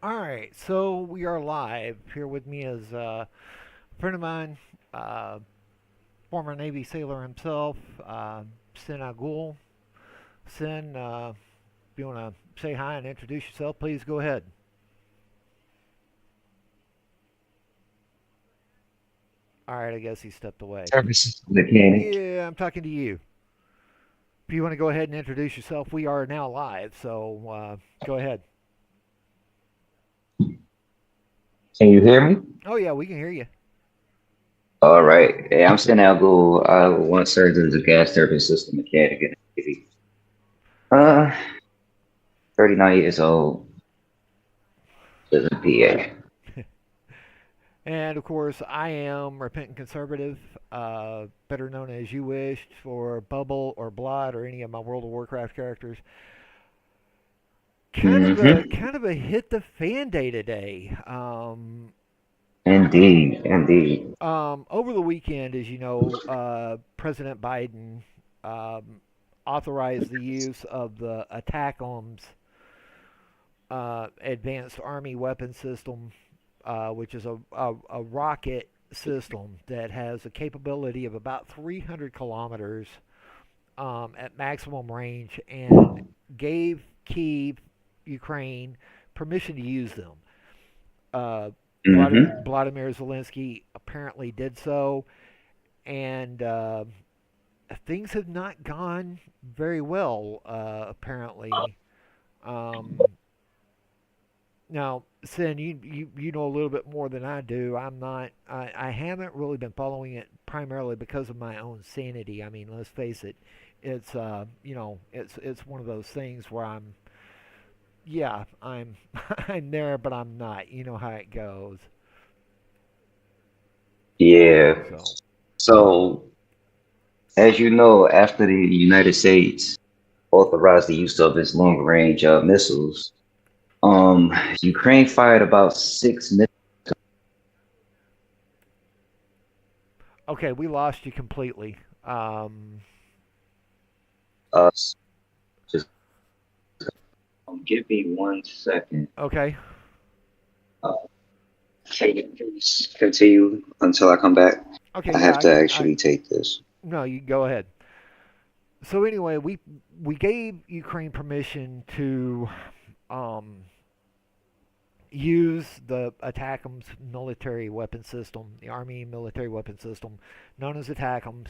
All right, so we are live. Here with me is a friend of mine, uh, former Navy sailor himself, Sin Agul. Sin, if you want to say hi and introduce yourself, please go ahead. All right, I guess he stepped away. Services mechanic. Yeah, I'm talking to you. If you want to go ahead and introduce yourself, we are now live, so go ahead. Can you hear me? Oh, yeah, we can hear you. All right. Hey, I'm Sin Go. I once served as a gas turbine system mechanic in the Navy. Uh, 39 years old, live in PA. And of course, I am Repentant Conservative, better known as You Wished for Bubble or Blood or any of my World of Warcraft characters. Mm-hmm. Kind of a hit the fan day today. Indeed, indeed. Over the weekend, as you know, President Biden um, authorized the use of the ATACMS Advanced Army Weapon System, which is a rocket system that has a capability of about 300 kilometers at maximum range and gave Kiev, Ukraine, permission to use them. Uh, Mm-hmm. Vladimir Zelensky apparently did so, and things have not gone very well, apparently. Um, Now, Sin, you know a little bit more than I do. I'm not. I haven't really been following it primarily because of my own sanity. I mean, let's face it. It's it's one of those things where yeah, I'm I'm there, but I'm not. You know how it goes. Yeah. So, So, as you know, after the United States authorized the use of its long-range missiles, um, Ukraine fired about six missiles. okay, we lost you completely. Um, Uh, just give me 1 second. okay, Can you please continue until I come back? okay, I yeah, have to actually take this. no, you go ahead. So anyway, we gave Ukraine permission to um, use the ATACMS military weapon system, the Army military weapon system, known as ATACMS.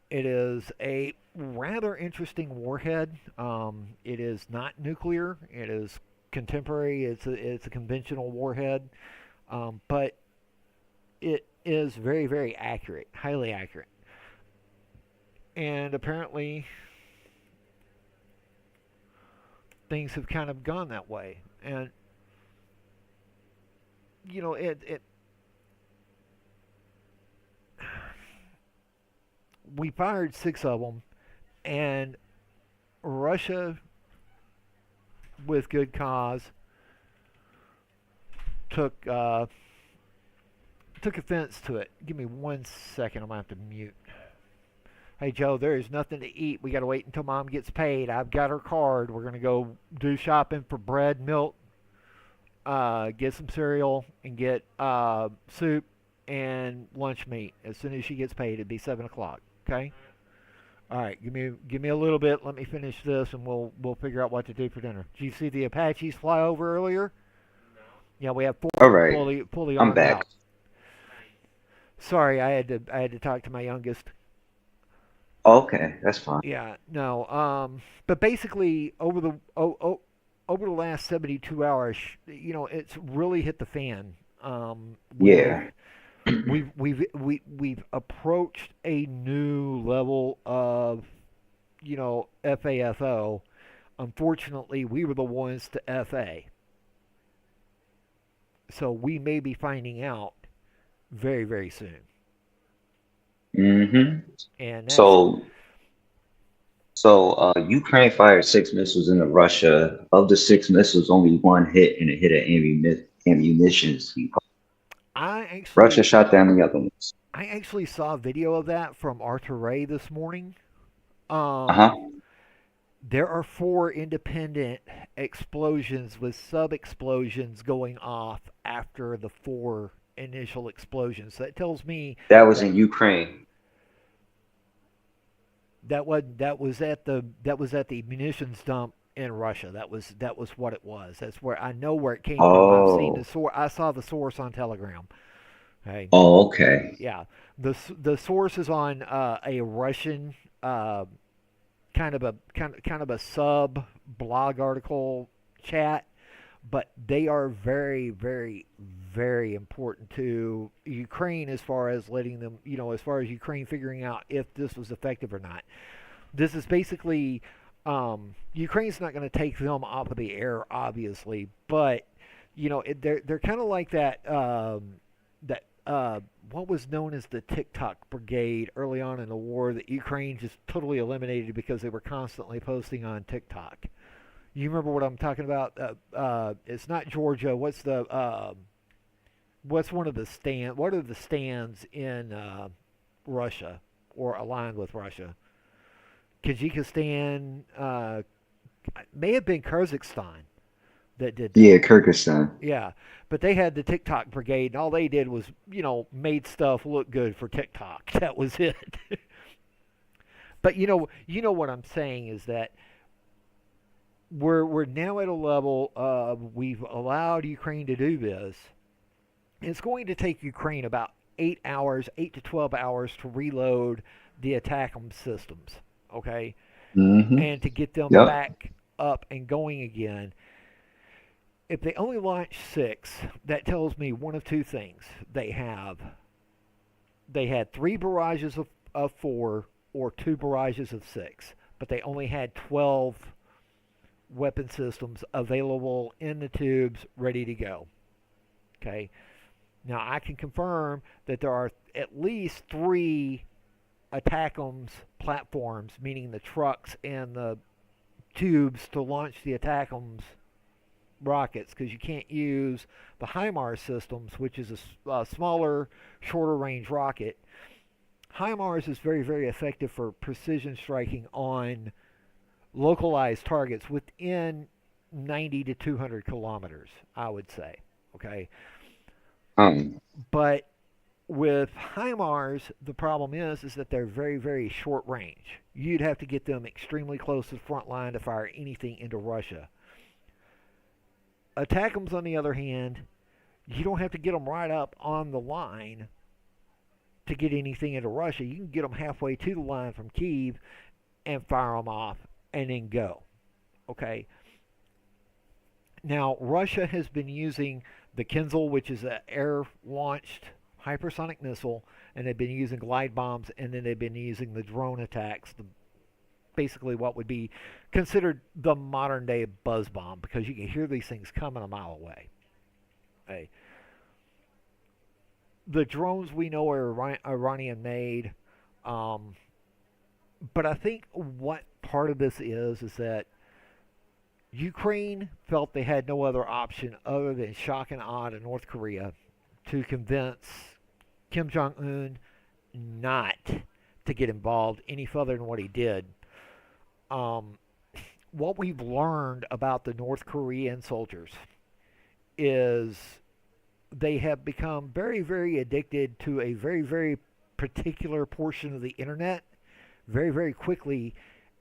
It is a rather interesting warhead. It is not nuclear. It is contemporary. It's a conventional warhead, but it is very accurate, highly accurate. And apparently, things have kind of gone that way. And you know, it we fired six of them, and Russia, with good cause, took took offense to it. Give me 1 second. I'm gonna have to mute. Hey Joe, there is nothing to eat. We gotta wait until Mom gets paid. I've got her card. We're gonna go do shopping for bread, milk, get some cereal, and get soup and lunch meat. As soon as she gets paid, it'd be 7 o'clock. Okay. All right. Give me a little bit. Let me finish this, and we'll figure out what to do for dinner. Did you see the Apaches fly over earlier? Yeah, we have four All of them right, fully I'm armed back. out. Sorry, I had to talk to my youngest. Okay, that's fine. Yeah, no. But basically, over the last 72 hours, you know, it's really hit the fan. With Yeah. we've approached a new level of FAFO. Unfortunately, we were the ones to FA, so we may be finding out very soon, Mm-hmm. and that's So, Ukraine fired six missiles into Russia. Of the six missiles, only one hit, and it hit an ammunitions depot. I Russia actually shot down the other ones. I actually saw a video of that from Arthur Ray this morning. Um, Uh-huh. there are four independent explosions with sub explosions going off after the four initial explosions. So that tells me That was that in Ukraine. that was at the munitions dump in Russia. That was what it was. That's where I know where it came from. I've seen the Oh. source. I saw the source on Telegram. Okay, Oh, okay. yeah, the source is on a Russian uh, kind of a sub blog article chat, but they are very, very, very important to Ukraine as far as letting them, as far as Ukraine figuring out if this was effective or not. This is basically Ukraine's not going to take them off of the air, obviously, but they're kind of like that what was known as the TikTok brigade early on in the war that Ukraine just totally eliminated because they were constantly posting on TikTok. You remember what I'm talking about? It's not Georgia. What's one of the stand? What are the stands in Russia or aligned with Russia? Kazakhstan may have been Kazakhstan that did Yeah, that. Kyrgyzstan. Yeah, but they had the TikTok brigade, and all they did was, made stuff look good for TikTok. That was it. But you know what I'm saying is that we're now at a level of we've allowed Ukraine to do this. It's going to take Ukraine about 8 hours, 8 to 12 hours to reload the ATACMS systems. Okay, Mm-hmm. and to get them Yep. back up and going again. If they only launch six, that tells me one of two things. They had three barrages of four or two barrages of six, but they only had 12 weapon systems available in the tubes ready to go. Okay. Now I can confirm that there are at least three ATACMS platforms, meaning the trucks and the tubes to launch the ATACMS rockets, because you can't use the HIMARS systems, which is a smaller, shorter range rocket. HIMARS is very, very effective for precision striking on localized targets within 90 to 200 kilometers, I would say. Okay. Um, But with HIMARS, the problem is that they're very, very short range. You'd have to get them extremely close to the front line to fire anything into Russia. ATACMS, on the other hand, you don't have to get them right up on the line to get anything into Russia. You can get them halfway to the line from Kiev and fire them off and then go. Okay. Now, Russia has been using the Kinzhal, which is an air launched hypersonic missile, and they've been using glide bombs, and then they've been using the drone attacks, basically what would be considered the modern day buzz bomb, because you can hear these things coming a mile away. Hey, the drones we know are Iranian made, um, but I think what part of this is that Ukraine felt they had no other option other than shock and awe to North Korea to convince Kim Jong Un not to get involved any further than what he did. Um, what we've learned about the North Korean soldiers is they have become very, very addicted to a very, very particular portion of the internet very, very quickly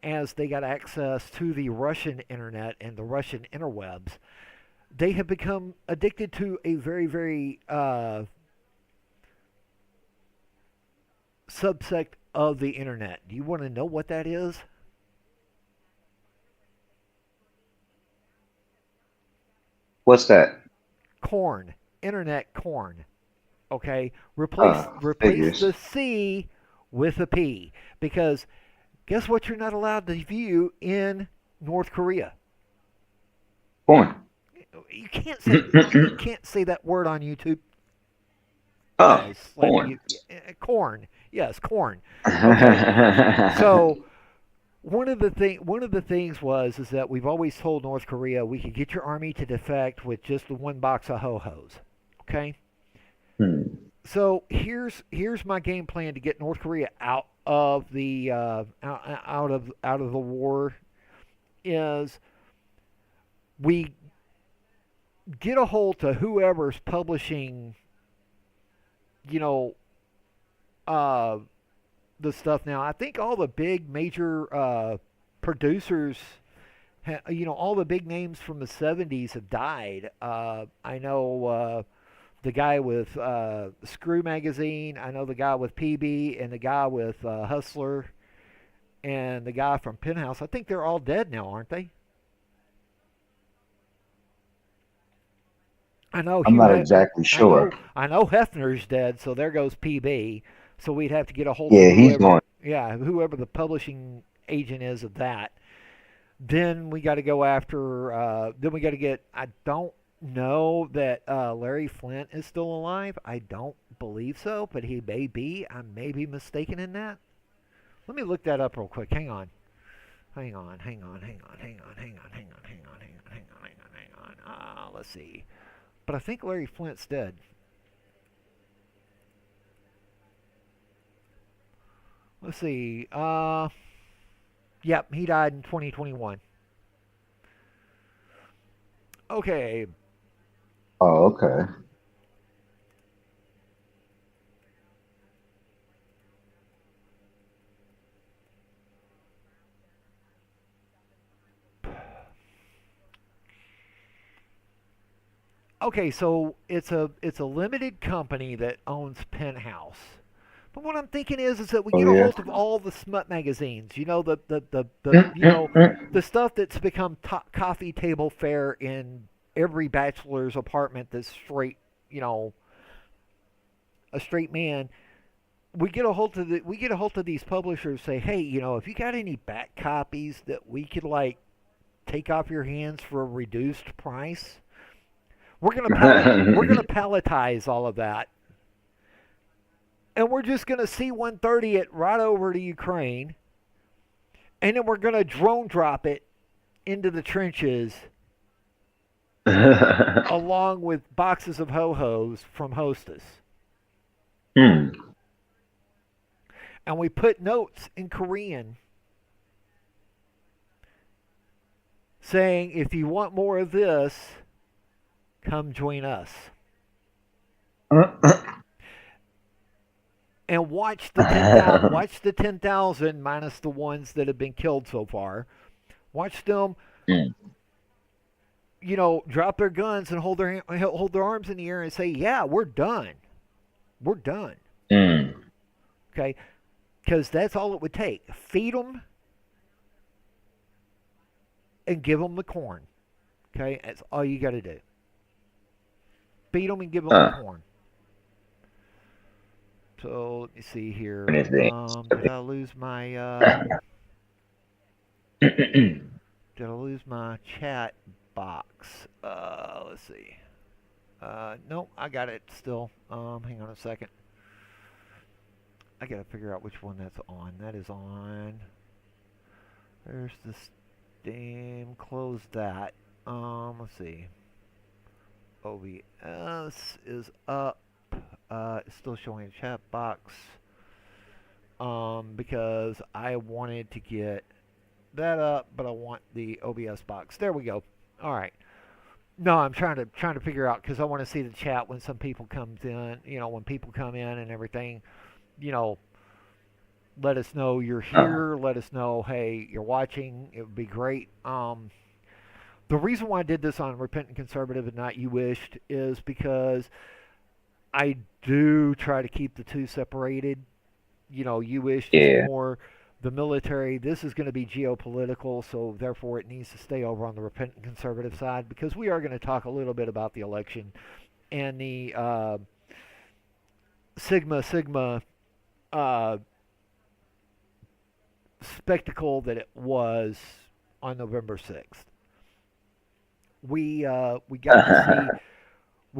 as they got access to the Russian internet and the Russian interwebs. They have become addicted to a very, very subsect of the internet. Do you want to know what that is? what's that? Corn, internet corn. Okay, replace Figures. the C with a P, because guess what? You're not allowed to view in North Korea. Porn. You can't say that word on YouTube. Oh, I slap porn. you. Corn. Yes, corn. Okay. So one of the things was is that we've always told North Korea we could get your army to defect with just the one box of ho hos. Okay. Hmm. So here's my game plan to get North Korea out of the out of the war. is we get a hold to whoever's publishing, you know, uh, the stuff now. I think all the big major producers, all the big names from the 70s have died. I know the guy with Screw Magazine, I know the guy with PB, and the guy with Hustler, and the guy from Penthouse. I think they're all dead now, aren't they? I know I'm Hugh. not exactly sure. I know Hefner's dead, so there goes PB. So we'd have to get a hold of Yeah, he's going. whoever the publishing agent is of that. Then we got to go after. Then we got to get. I don't know that Larry Flint is still alive. I don't believe so, but he may be. I may be mistaken in that. Let me look that up real quick. Hang on. Hang on. Hang on. Hang on. Hang on. Hang on. Hang on. Hang on. Hang on. Hang on. Hang on. Hang on. Let's see. But I think Larry Flint's dead. Let's see. Yep, he died in 2021. Okay. Oh, okay. Okay, so it's a limited company that owns Penthouse. But what I'm thinking is that we Oh get a yeah. hold of all the smut magazines. The stuff that's become coffee table fare in every bachelor's apartment that's straight, you know, a straight man. We get a hold of these publishers. Say, hey, if you got any back copies that we could like take off your hands for a reduced price, we're gonna palletize all of that, and we're just gonna C-130 it right over to Ukraine, and then we're gonna drone drop it into the trenches along with boxes of ho hos from Hostess, Hmm. and we put notes in Korean saying, if you want more of this, come join us. And watch the 10,000 minus the ones that have been killed so far. Watch them, Hmm. drop their guns and hold their arms in the air and say, "Yeah, we're done. We're done." Hmm. Okay? Cuz that's all it would take. Feed them and give them the corn. Okay? That's all you got to do. Feed them and give them the Huh. corn. So, let me see And here. his name. Did I lose my chat box? Let's see. Nope, I got it still. Hang on a second. I gotta figure out which one that's on. That is on. There's this damn. Close that. Let's see. OBS is up. It's still showing a chat box. Because I wanted to get that up, but I want the OBS box. There we go. All right. No, I'm trying to figure out because I want to see the chat when some people comes in. When people come in and everything. You know, let us know you're Huh. here. Let us know, hey, you're watching. It would be great. The reason why I did this on Repentant Conservative and not You Wished is because I do try to keep the two separated. You Wished is Yeah. more the military. This is going to be geopolitical, so therefore it needs to stay over on the Repentant Conservative side because we are going to talk a little bit about the election and the Sigma uh, spectacle that it was on November 6th. We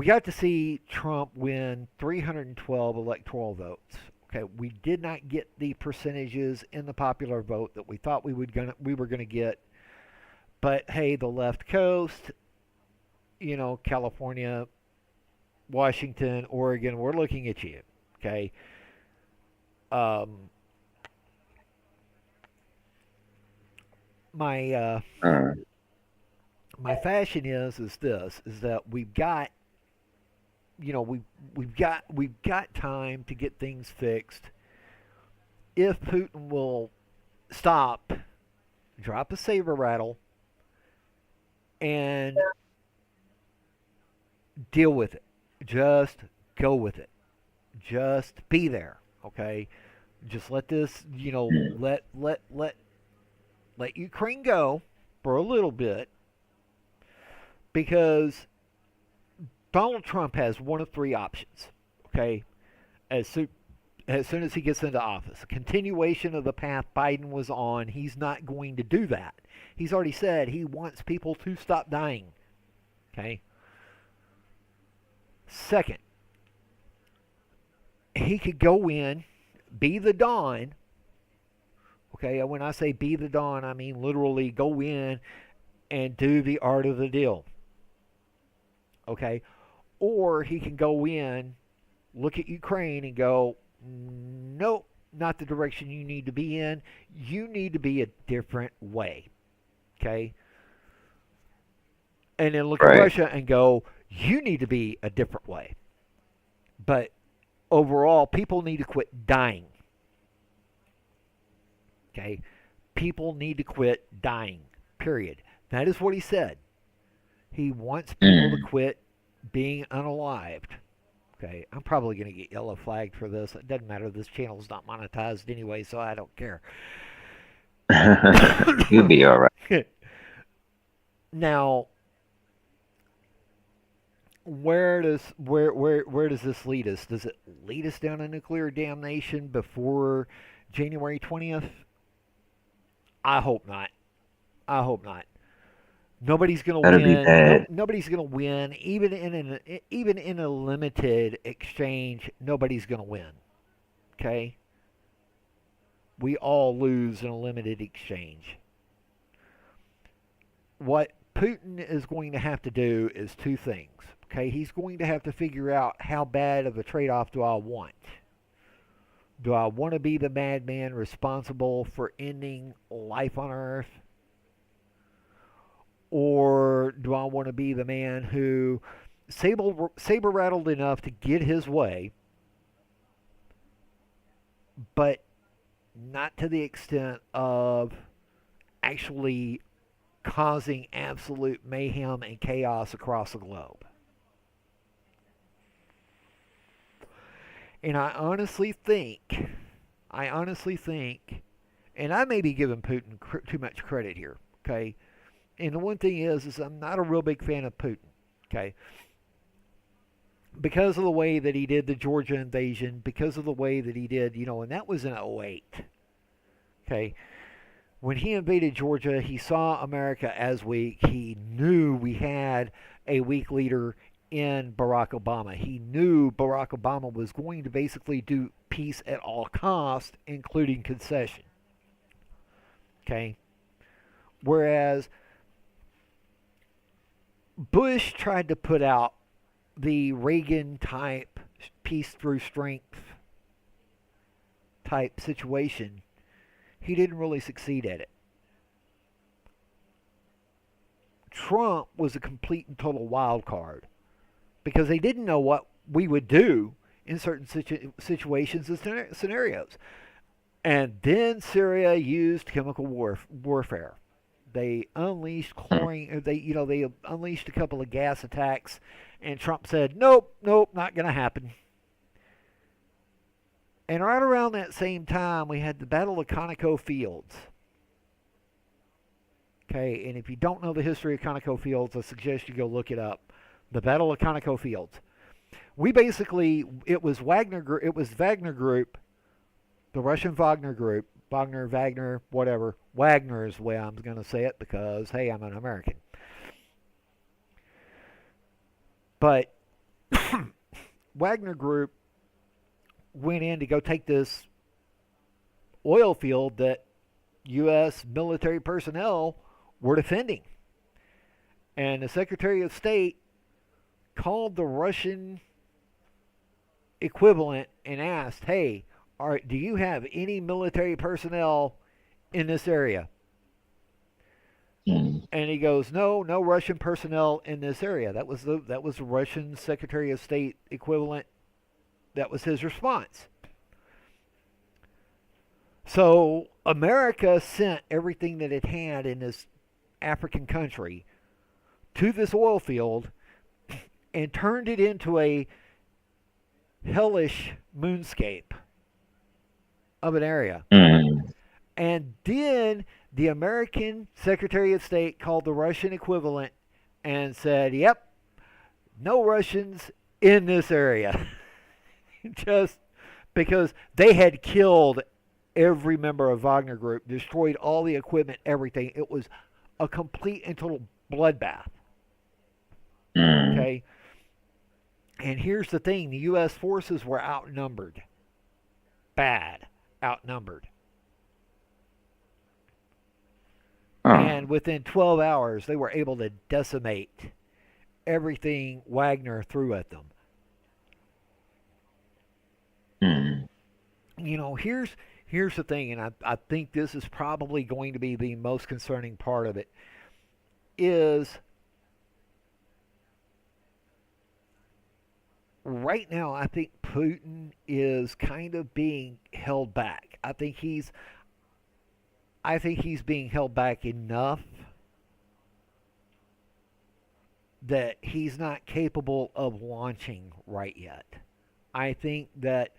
got to see Trump win 312 electoral votes. Okay, we did not get the percentages in the popular vote that we thought we were gonna get. But hey, the left coast, California, Washington, Oregon, we're looking at you. Okay, um, my Uh, my fashion is this is that we've got we've got time to get things fixed if Putin will stop, drop a saber rattle, and deal with it. Just go with it. Just be there. Okay. Just let this, let Ukraine go for a little bit because Donald Trump has one of three options. Okay, as soon as he gets into office, a continuation of the path Biden was on. He's not going to do that. He's already said he wants people to stop dying. Okay. Second, he could go in, be the Don. Okay, when I say be the Don, I mean literally go in and do the art of the deal. Okay, or he can go in, look at Ukraine, and go, nope, not the direction you need to be in. You need to be a different way. Okay, and then look at right. Russia and go, you need to be a different way. But overall, people need to quit dying. Okay, people need to quit dying. Period. That is what he said. He wants people to Mm. quit being unalived. Okay, I'm probably going to get yellow flagged for this. It doesn't matter. This channel's not monetized anyway, so I don't care. You'll be all right. Now, where does this lead us? Does it lead us down a nuclear damnation before January 20th? I hope not. I hope not. Nobody's going to That'll be win. No, bad. nobody's going to win. Even in a limited exchange, nobody's going to win. Okay, we all lose in a limited exchange. What Putin is going to have to do is two things. Okay, he's going to have to figure out how bad of a trade-off do I want. Do I want to be the madman responsible for ending life on Earth? Or do I want to be the man who saber rattled enough to get his way, but not to the extent of actually causing absolute mayhem and chaos across the globe? And I honestly think, and I may be giving Putin too much credit here, okay? And the one thing is I'm not a real big fan of Putin, okay? Because of the way that he did the Georgia invasion, because of the way that he did, and that was in '08, okay? When he invaded Georgia, he saw America as weak. He knew we had a weak leader in Barack Obama. He knew Barack Obama was going to basically do peace at all costs, including concession. Okay? Whereas Bush tried to put out the Reagan type peace through strength type situation, he didn't really succeed at it. Trump was a complete and total wild card because they didn't know what we would do in certain situations and scenarios. And then Syria used chemical warfare. They unleashed chlorine. They unleashed a couple of gas attacks, and Trump said, "Nope, nope, not going to happen." And right around that same time, we had the Battle of Conoco Fields. Okay, and if you don't know the history of Conoco Fields, I suggest you go look it up. The Battle of Conoco Fields. We basically, it was Wagner Group, the Russian Wagner Group, Wagner, whatever. Wagner is the way I'm going to say it because, hey, I'm an American. But Wagner Group went in to go take this oil field that U.S. military personnel were defending. And the Secretary of State called the Russian equivalent and asked, hey, do you have any military personnel in this area? Mm. And he goes, no, no Russian personnel in this area. That was the Russian Secretary of State equivalent. That was his response. So America sent everything that it had in this African country to this oil field and turned it into a hellish moonscape of an area. Mm. And then the American Secretary of State called the Russian equivalent and said, yep, no Russians in this area. Just because they had killed every member of Wagner Group, destroyed all the equipment, everything. It was a complete and total bloodbath. Mm. Okay? And here's the thing, the U.S. forces were outnumbered. Bad. Outnumbered. Huh. And within 12 hours, they were able to decimate everything Wagner threw at them. Mm. Here's the thing, and I think this is probably going to be the most concerning part of it, is right now I think Putin is kind of being held back. I think he's being held back enough that he's not capable of launching right yet. I think that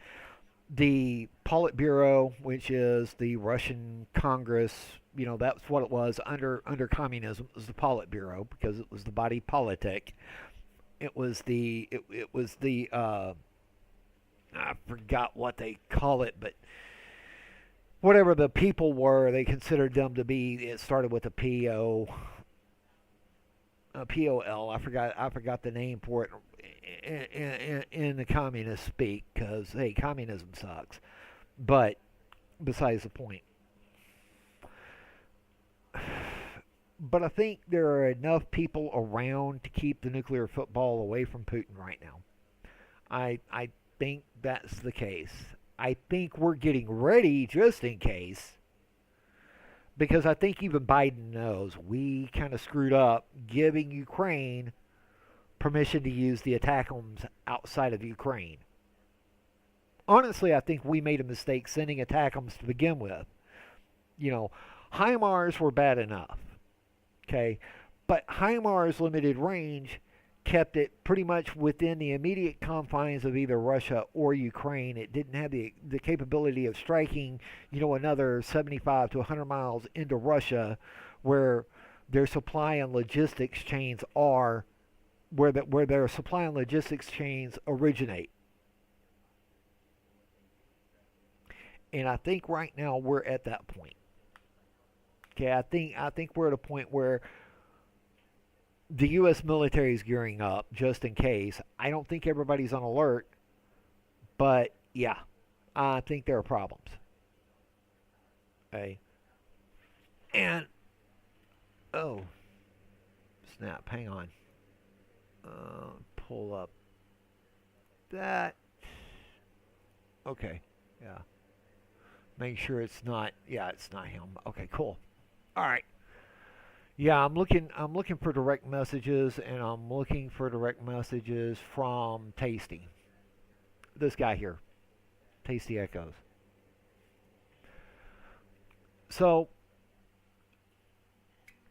the Politburo, which is the Russian Congress, that's what it was under communism. It was the Politburo because it was the body politic. It was the I forgot what they call it, but whatever the people were, they considered them to be. It started with a POL. I forgot the name for it in the communist speak because hey, communism sucks. But besides the point. But I think there are enough people around to keep the nuclear football away from Putin right now. I think that's the case. I think we're getting ready just in case because I think even Biden knows we kind of screwed up giving Ukraine permission to use the ATACMS outside of Ukraine. Honestly, I think we made a mistake sending ATACMS to begin with. You know, HIMARS were bad enough, okay? But HIMARS limited range kept it pretty much within the immediate confines of either Russia or Ukraine. It didn't have the capability of striking, another 75 to 100 miles into Russia where their supply and logistics chains are, where their supply and logistics chains originate. And I think right now we're at that point. Okay, I think we're at a point where the U.S. military is gearing up just in case. I don't think everybody's on alert, but yeah, I think there are problems. Okay, and oh snap, hang on, pull up that. Okay, yeah, make sure it's not. Yeah, it's not him. Okay, cool. All right. Yeah, I'm looking for direct messages and I'm looking for direct messages from Tasty. This guy here, Tasty Echoes. So,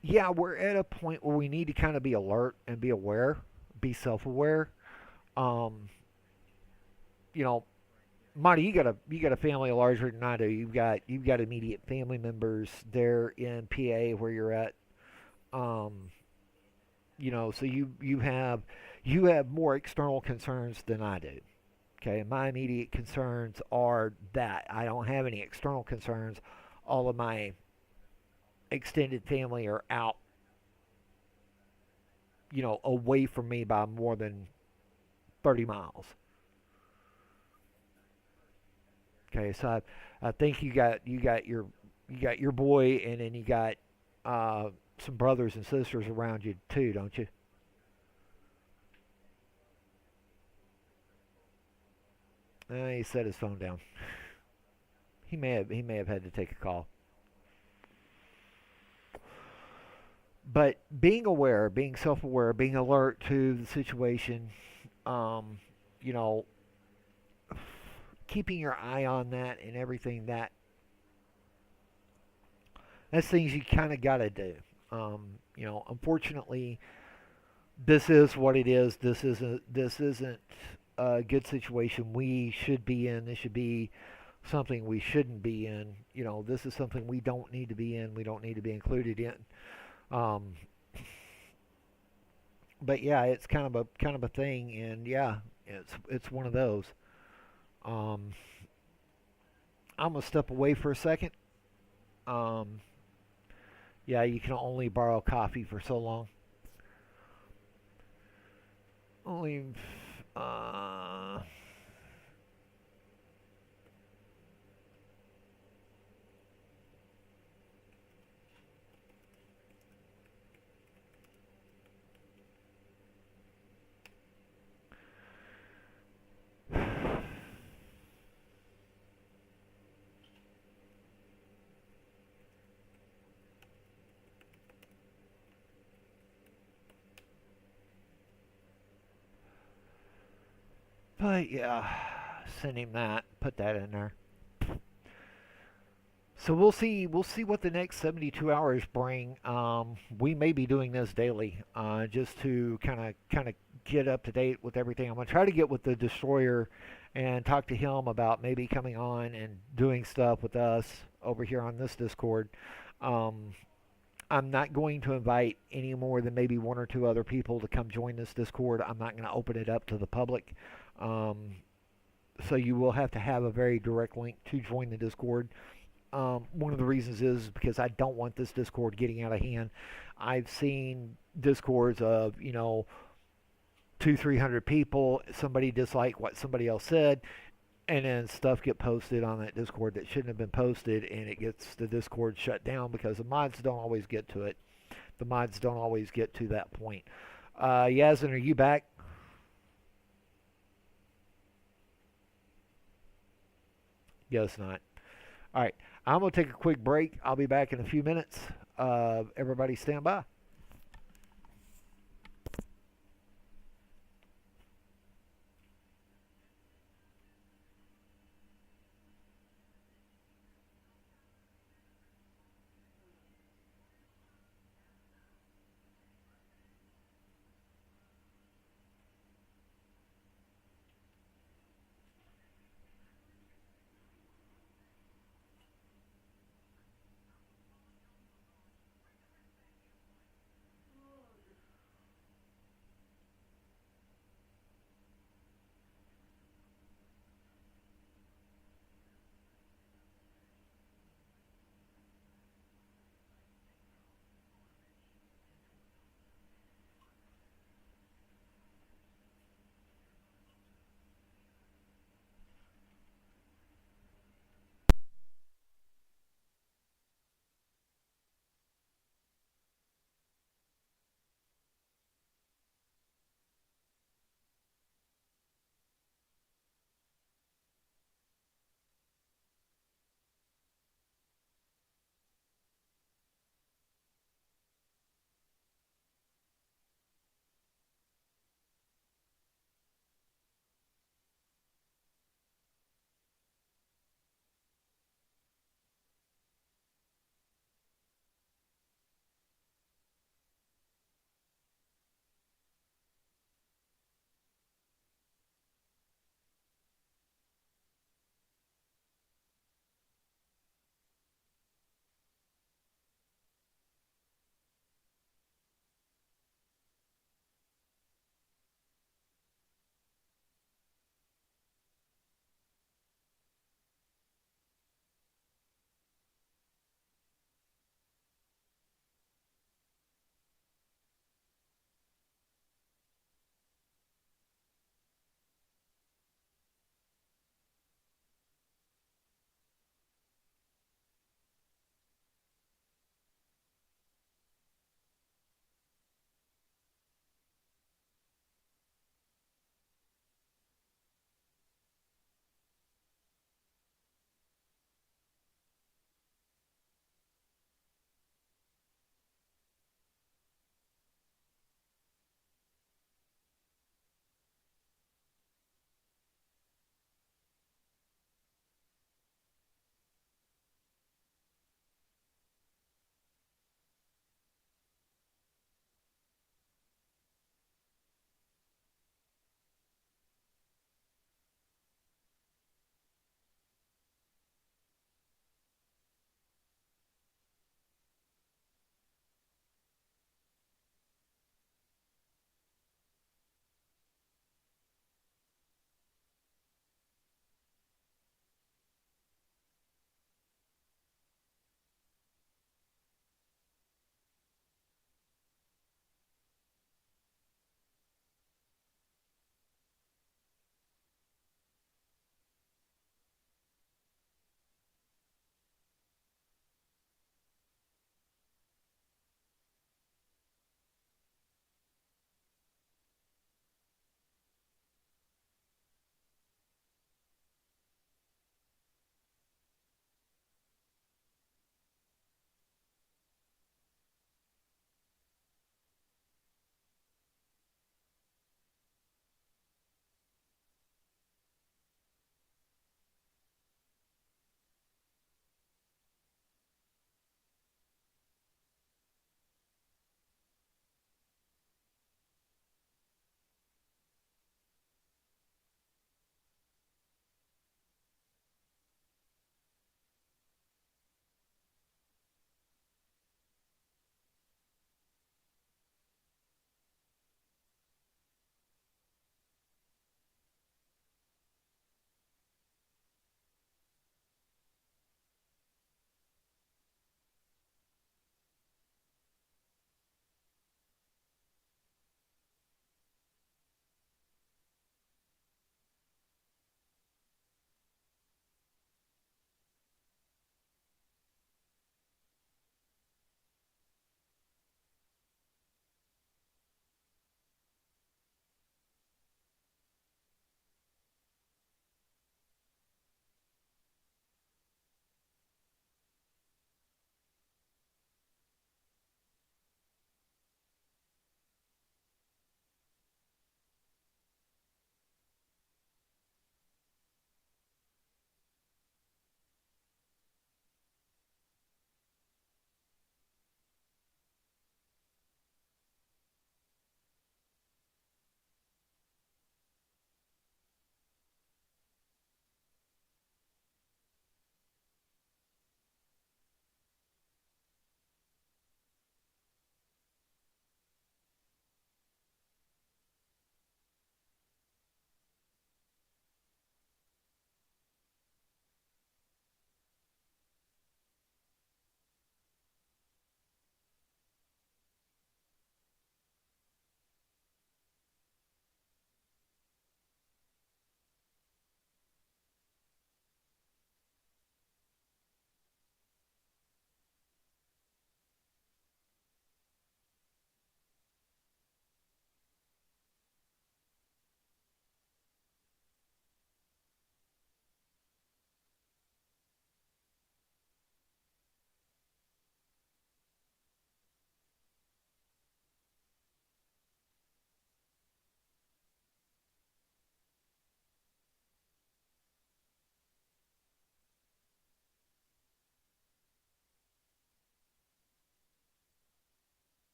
yeah, we're at a point where we need to kind of be alert and be aware, be self-aware. Um, you know, Marty, you got a family larger than I do. You've got immediate family members there in PA where you're at. Um, so you have more external concerns than I do. Okay, my immediate concerns are that I don't have any external concerns. All of my extended family are out, away from me by more than 30 miles. Okay, so I think you got your boy, and then you got some brothers and sisters around you too, don't you? He set his phone down. He may have had to take a call. But being aware, being self-aware, being alert to the situation, um, you know, keeping your eye on that and everything that's things you kind of got to do. Unfortunately, this is what it is. This isn't a good situation we should be in. This should be something we shouldn't be in. This is something we don't need to be in. We don't need to be included in. Um, but yeah, it's kind of a thing, and yeah, it's one of those. Um, I'm gonna step away for a second. Um, yeah, you can only borrow coffee for so long. Only, uh, but yeah, send him that. Put that in there. So we'll see. We'll see what the next 72 hours bring. We may be doing this daily, just to kind of get up to date with everything. I'm gonna try to get with the destroyer and talk to him about maybe coming on and doing stuff with us over here on this Discord. Um, I'm not going to invite any more than maybe one or two other people to come join this Discord. I'm not going to open it up to the public. Um, so you will have to have a very direct link to join the Discord. One of the reasons is because I don't want this Discord getting out of hand. I've seen Discords of two, 300 people. Somebody dislike what somebody else said, and then stuff get posted on that Discord that shouldn't have been posted, and it gets the Discord shut down because the mods don't always get to it. The mods don't always get to that point. Yazin, are you back? Yes, not. All right. I'm going to take a quick break. I'll be back in a few minutes. Everybody stand by.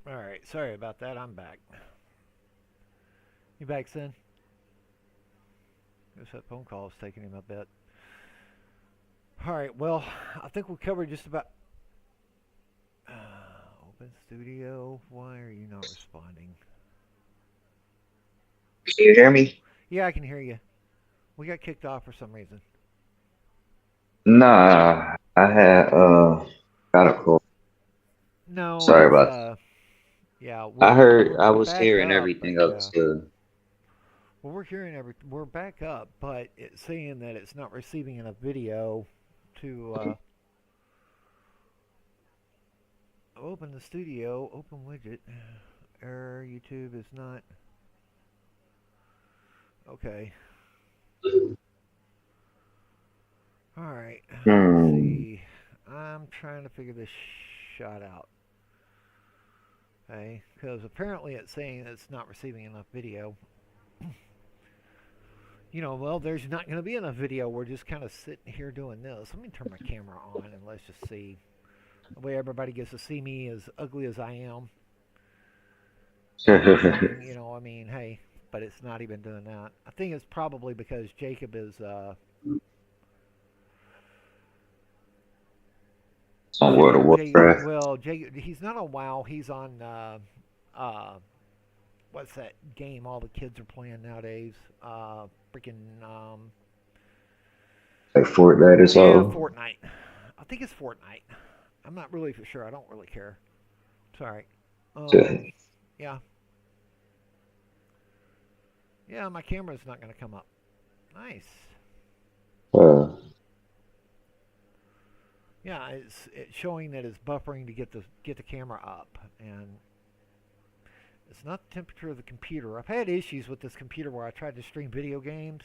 All right, sorry about that. I'm back. You back, Sin? Guess that phone call is taking him a bit. All right, well, I think we covered just about. Open Studio. Why are you not responding? Can you hear me? Yeah, I can hear you. We got kicked off for some reason. Nah, I had got a call. No, Sorry it's about that. yeah, I heard I we're was back hearing up, but everything up yeah. to Well, we're back up, but it's saying that it's not receiving enough video to open the studio, open widget. Error, YouTube is not okay. All right, let's hmm. see. I'm trying to figure this shot out. Okay, because apparently it's saying it's not receiving enough video. Well, there's not going to be enough video. We're just kind of sitting here doing this. Let me turn my camera on and let's just see. The way everybody gets to see me as ugly as I am and everything, I mean, hey, but it's not even doing that. I think it's probably because Jacob is, On World of Warcraft. Jacob, he's not on WoW. He's on, uh, what's that game all the kids are playing nowadays? Freaking, Like Fortnite or yeah, so. Fortnite. I think it's Fortnite. I'm not really for sure. I don't really care. Sorry. Um, yeah, yeah, my camera's not going to come up. Nice. Uh, Yeah, it's showing that it's buffering to get the camera up, and it's not the temperature of the computer. I've had issues with this computer where I tried to stream video games,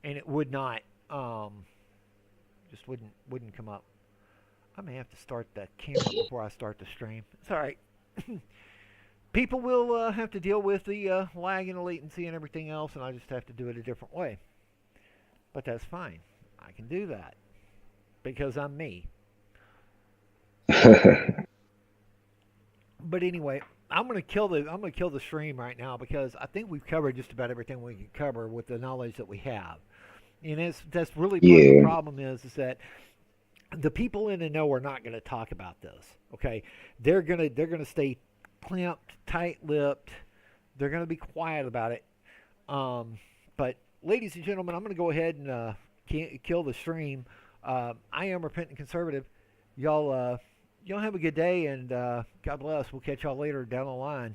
and it would not, um, just wouldn't come up. I may have to start the camera before I start the stream. It's all right. People will have to deal with the lag and the latency and everything else, and I just have to do it a different way. But that's fine. I can do that because I'm me. But anyway, I'm gonna kill the stream right now because I think we've covered just about everything we can cover with the knowledge that we have. And that's really part of the yeah. problem is that the people in the know are not going to talk about this. Okay, they're gonna stay clamped, tight-lipped. They're gonna be quiet about it. But ladies and gentlemen, I'm gonna go ahead and kill the stream. I am repentant conservative. Y'all have a good day and God bless. We'll catch y'all later down the line.